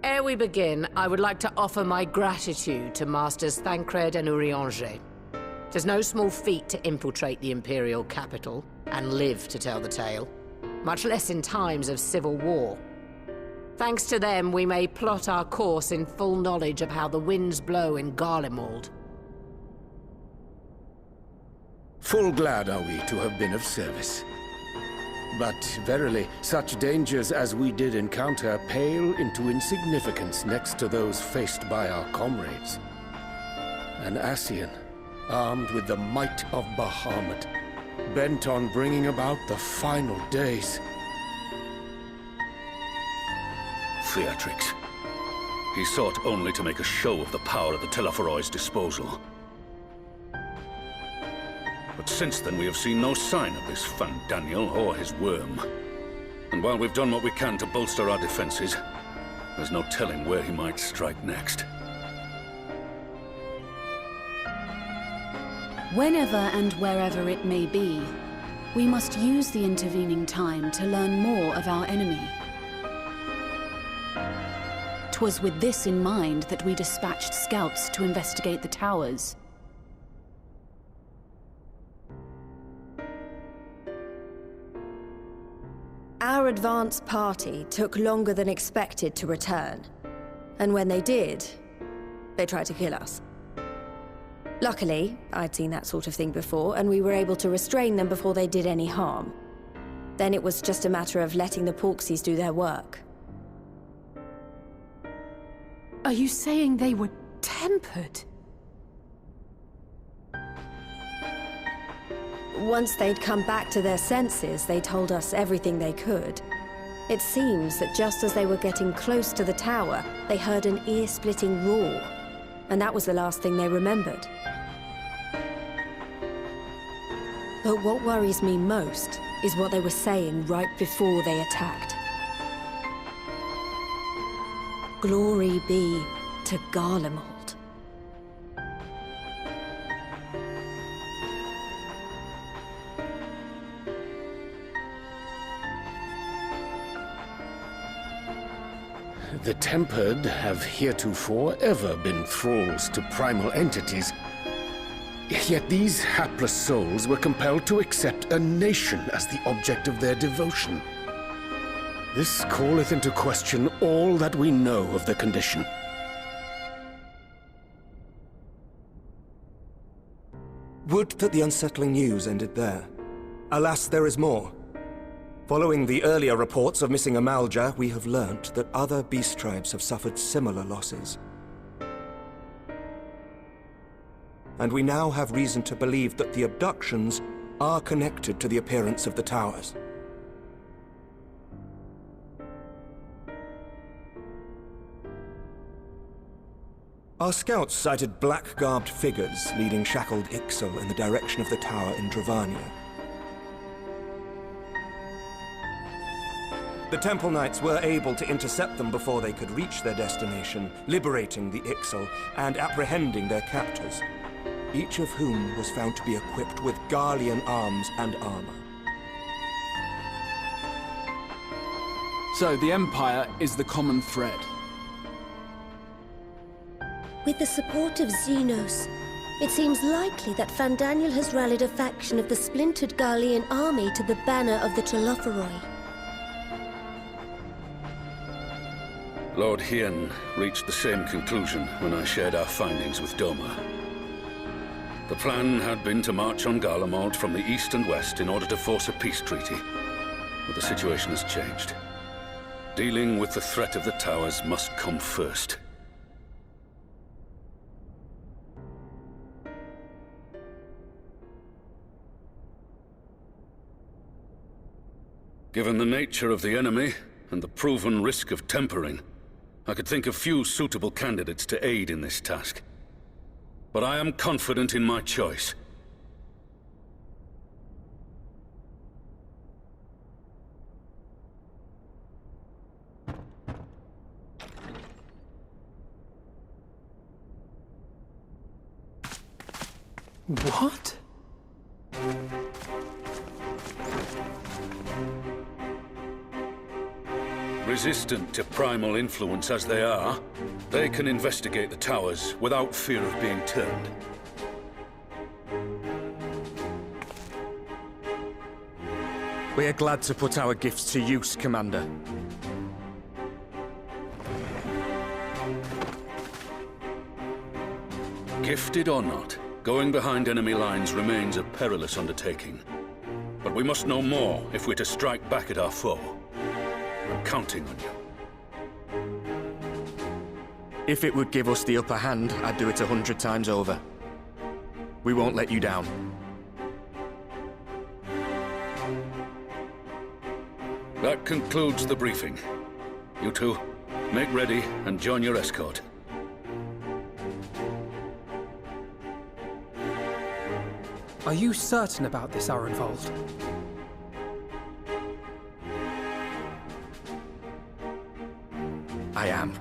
Ere we begin, I would like to offer my gratitude to Masters Thancred and Urianger. It is no small feat to infiltrate the Imperial capital and live to tell the tale, much less in times of civil war. Thanks to them, we may plot our course in full knowledge of how the winds blow in Garlemald. Full glad are we to have been of service. But verily, such dangers as we did encounter pale into insignificance next to those faced by our comrades. An Ascian, armed with the might of Bahamut, bent on bringing about the final days. Theatrix. He sought only to make a show of the power at the Telophoroid's disposal. But since then we have seen no sign of this Fandaniel or his worm. And while we've done what we can to bolster our defenses, there's no telling where he might strike next. Whenever and wherever it may be, we must use the intervening time to learn more of our enemy. 'Twas with this in mind that we dispatched scouts to investigate the towers. Our advance party took longer than expected to return. And when they did, they tried to kill us. Luckily, I'd seen that sort of thing before, and we were able to restrain them before they did any harm. Then it was just a matter of letting the Porksies do their work. Are you saying they were tempered? Once they'd come back to their senses, they told us everything they could. It seems that just as they were getting close to the tower, they heard an ear-splitting roar. And that was the last thing they remembered. But what worries me most is what they were saying right before they attacked. Glory be to Garlemald. The Tempered have heretofore ever been thralls to primal entities. Yet these hapless souls were compelled to accept a nation as the object of their devotion. This calleth into question all that we know of the condition. Would that the unsettling news ended there. Alas, there is more. Following the earlier reports of missing Amalja, we have learnt that other beast tribes have suffered similar losses. And we now have reason to believe that the abductions are connected to the appearance of the towers. Our scouts sighted black-garbed figures leading shackled Ixal in the direction of the tower in Dravania. The Temple Knights were able to intercept them before they could reach their destination, liberating the Ixal and apprehending their captors, each of whom was found to be equipped with Garlean arms and armor. So the Empire is the common thread. With the support of Xenos, it seems likely that Fandaniel has rallied a faction of the splintered Garlean army to the banner of the Telophoroi. Lord Hien reached the same conclusion when I shared our findings with Doma. The plan had been to march on Garlemald from the east and west in order to force a peace treaty. But the situation has changed. Dealing with the threat of the towers must come first. Given the nature of the enemy and the proven risk of tempering, I could think of few suitable candidates to aid in this task. But I am confident in my choice. What? Resistant to primal influence as they are, they can investigate the towers without fear of being turned. We're glad to put our gifts to use, Commander. Gifted or not, going behind enemy lines remains a perilous undertaking. But we must know more if we're to strike back at our foe. I'm counting on you. If it would give us the upper hand, I'd do it 100 times over. We won't let you down. That concludes the briefing. You two, make ready and join your escort. Are you certain about this, Arenvold? I am.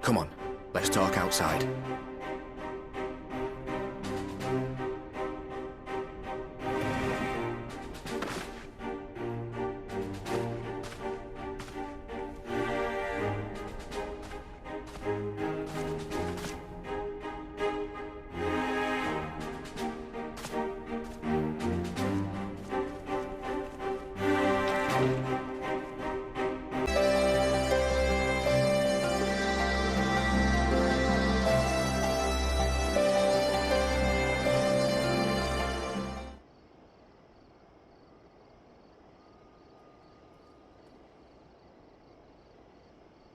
Come on, let's talk outside.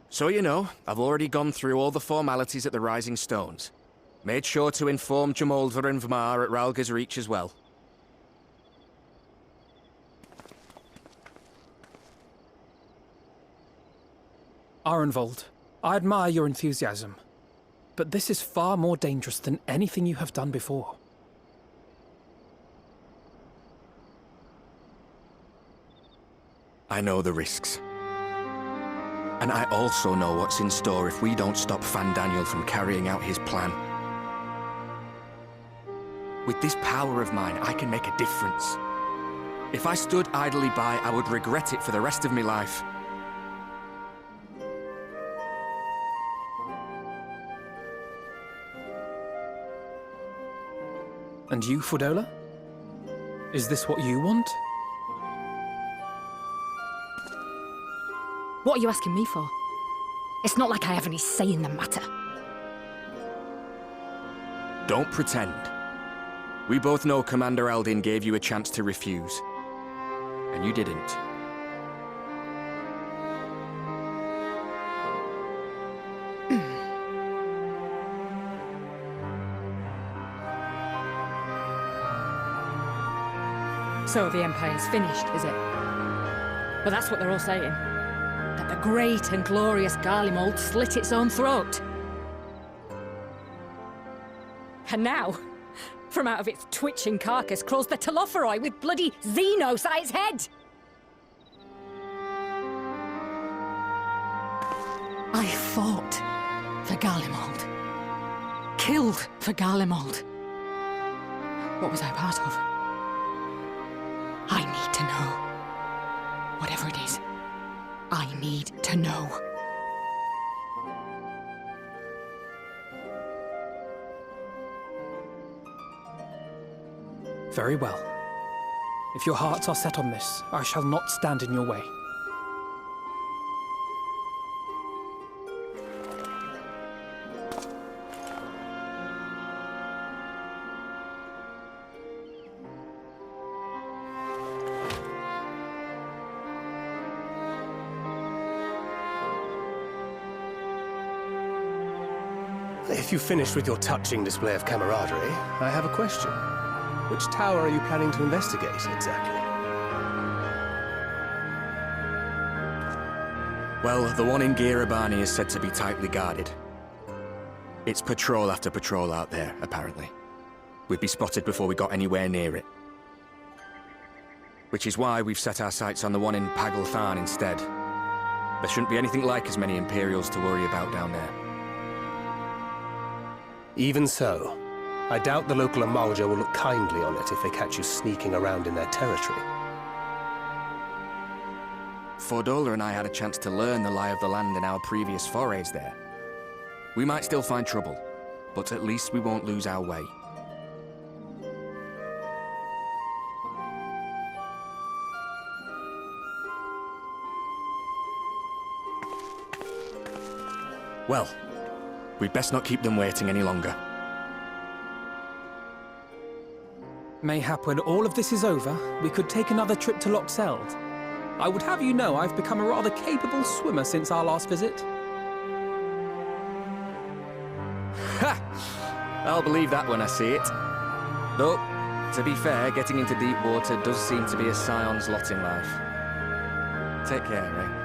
So you know, I've already gone through all the formalities at the Rising Stones. Made sure to inform Jamoldra and Vmar at Ralga's Reach as well. Arenvold, I admire your enthusiasm, but this is far more dangerous than anything you have done before. I know the risks. And I also know what's in store if we don't stop Fandaniel from carrying out his plan. With this power of mine, I can make a difference. If I stood idly by, I would regret it for the rest of my life. And you, Fudola? Is this what you want? What are you asking me for? It's not like I have any say in the matter. Don't pretend. We both know Commander Eldin gave you a chance to refuse. And you didn't. So the Empire's finished, is it? But that's what they're all saying. That the great and glorious Garlemald slit its own throat. And now, from out of its twitching carcass crawls the Telophoroi with bloody Xenos at its head! I fought for Garlemald. Killed for Garlemald. What was I part of? I need to know. Whatever it is, I need to know. Very well. If your hearts are set on this, I shall not stand in your way. If you've finished with your touching display of camaraderie, I have a question. Which tower are you planning to investigate, exactly? Well, the one in Girabani is said to be tightly guarded. It's patrol after patrol out there, apparently. We'd be spotted before we got anywhere near it. Which is why we've set our sights on the one in Pagalthan instead. There shouldn't be anything like as many Imperials to worry about down there. Even so, I doubt the local Amalja will look kindly on it if they catch you sneaking around in their territory. Fordola and I had a chance to learn the lie of the land in our previous forays there. We might still find trouble, but at least we won't lose our way. Well, we'd best not keep them waiting any longer. Mayhap when all of this is over, we could take another trip to Loxeld. I would have you know I've become a rather capable swimmer since our last visit. Ha! I'll believe that when I see it. Though, to be fair, getting into deep water does seem to be a scion's lot in life. Take care, eh?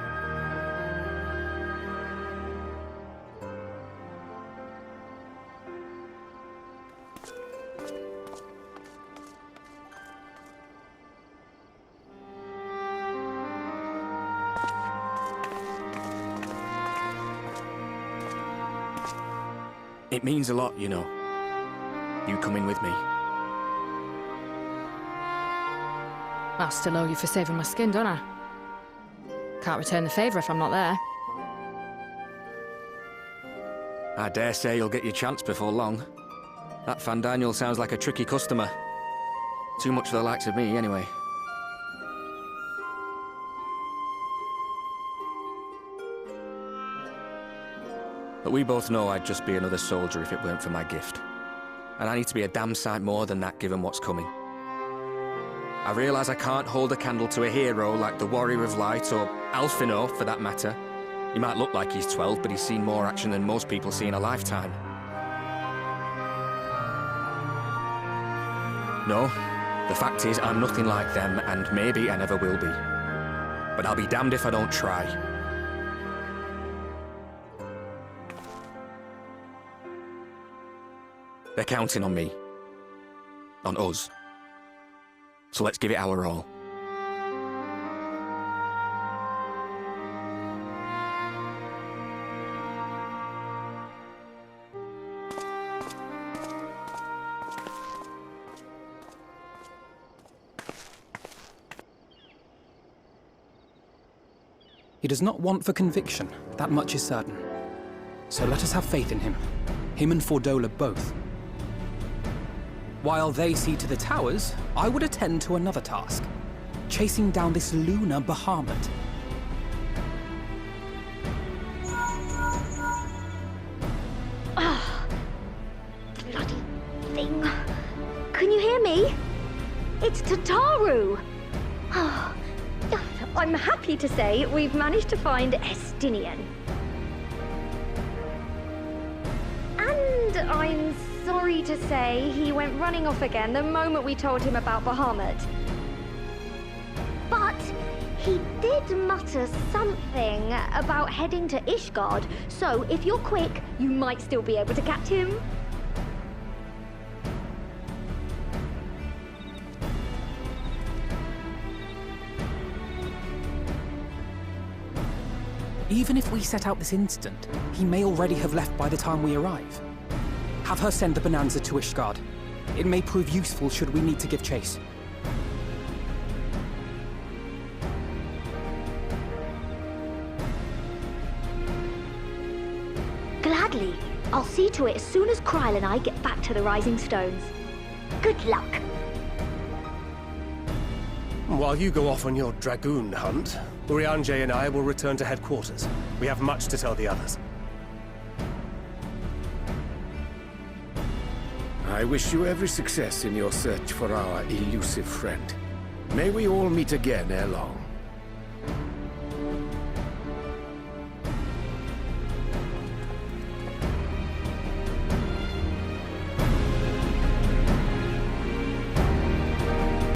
It means a lot, you know. You coming with me. I still owe you for saving my skin, don't I? Can't return the favour if I'm not there. I dare say you'll get your chance before long. That Fandaniel sounds like a tricky customer. Too much for the likes of me, anyway. But we both know I'd just be another soldier if it weren't for my gift. And I need to be a damn sight more than that given what's coming. I realise I can't hold a candle to a hero like the Warrior of Light, or Alfino, for that matter. He might look like he's 12, but he's seen more action than most people see in a lifetime. No, the fact is I'm nothing like them, and maybe I never will be. But I'll be damned if I don't try. They're counting on me. On us. So let's give it our all. He does not want for conviction, that much is certain. So let us have faith in him. Him and Fordola both. While they see to the towers, I would attend to another task. Chasing down this lunar Bahamut. Ah, bloody thing. Can you hear me? It's Tataru. Oh, I'm happy to say we've managed to find Estinian. And I'm sorry to say he went running off again the moment we told him about Bahamut. But he did mutter something about heading to Ishgard, so if you're quick, you might still be able to catch him. Even if we set out this instant, he may already have left by the time we arrive. Have her send the Bonanza to Ishgard. It may prove useful should we need to give chase. Gladly. I'll see to it as soon as Kryl and I get back to the Rising Stones. Good luck. While you go off on your dragoon hunt, Urianger and I will return to headquarters. We have much to tell the others. I wish you every success in your search for our elusive friend. May we all meet again ere long.